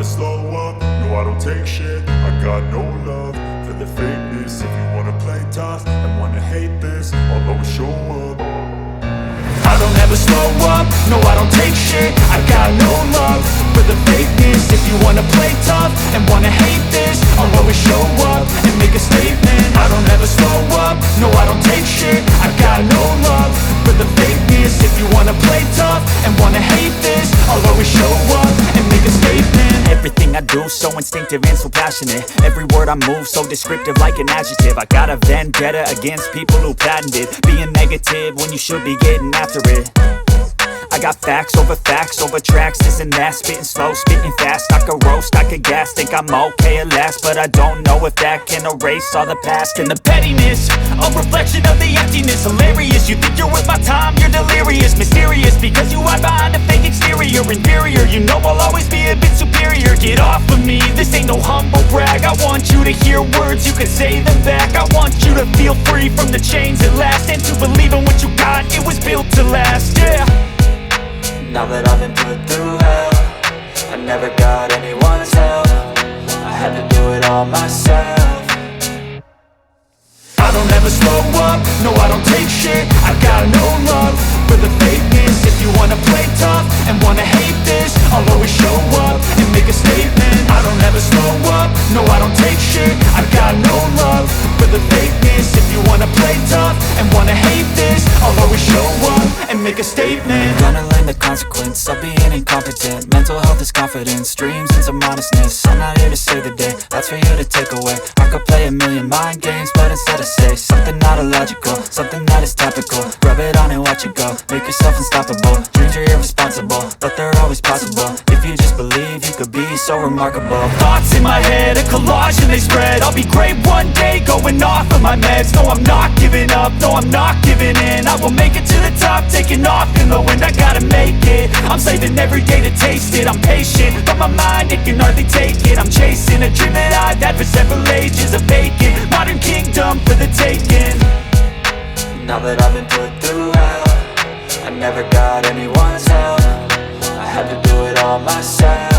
slow up, no I don't take shit. I got no love for the fakeness. If you wanna play tough and wanna hate this, I'll always show up. I don't ever slow up, no I don't take shit. I got no love for the fakeness. If you wanna play tough and wanna hate this, I'll always show up and make a statement. I don't ever slow up, no I don't take shit. I got no love for the fakeness. If you wanna play tough and wanna hate this, I'll always show up and make a statement. Everything I do so instinctive and so passionate. Every word I move so descriptive like an adjective. I got a vendetta against people who patented being negative when you should be getting after it. I got facts over tracks, this and that. Spitting slow, spitting fast, I could roast, I could gas. Think I'm okay at last, but I don't know if that can erase all the past. And the pettiness, a reflection of the emptiness. Hilarious, you think you're worth my time, you're delirious. Mysterious, because you hide behind a fake exterior. Inferior, you know I'll always be a bit superior. Get off of me, this ain't no humble brag. I want you to hear words, you can say them back. I want you to feel free from the chains at last, and to believe in what you got, it was built to last, yeah. Now that I've been put through hell, I never got anyone's help. I had to do it all myself. I don't ever slow up, no I don't take shit. I got no love for the fakeness. If you wanna play tough and wanna hate this, I'll always show up and make a statement. I don't ever slow up, no I don't take shit. I got no love for the fakeness. If you wanna play tough and wanna hate this, I'll always show up and make a statement. Gonna learn the consequence of being incompetent. Mental health is confidence, dreams and some honestness. I'm not here to save the day, that's for you to take away. I could play a million mind games, but instead I say something not illogical, something that is topical. Rub it on and watch it go, make yourself unstoppable. Dreams are irresponsible, but they're always possible. If you just believe, you could be so remarkable. Thoughts in my head, a collage and they spread. I'll be great one day, going off of my meds. No, I'm not giving up, no, I'm not giving in. I will make it to the top, taking off in the wind. I gotta make it, I'm saving every day to taste it. I'm patient, but my mind, it can hardly take it. I'm chasing a dream that I've had for several ages. A vacant, modern kingdom for the taking. Now that I've been put through hell, I never got anyone's help. I had to do it all myself.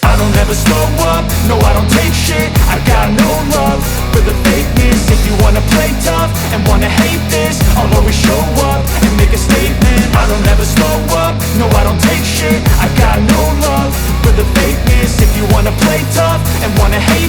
I don't ever slow up, no I don't take shit. I got no love for the fakeness. If you wanna play tough and wanna hate this, I'll always show up and make a statement. I don't ever slow up, no I don't take shit. I got no love for the fakeness. If you wanna play tough and wanna hate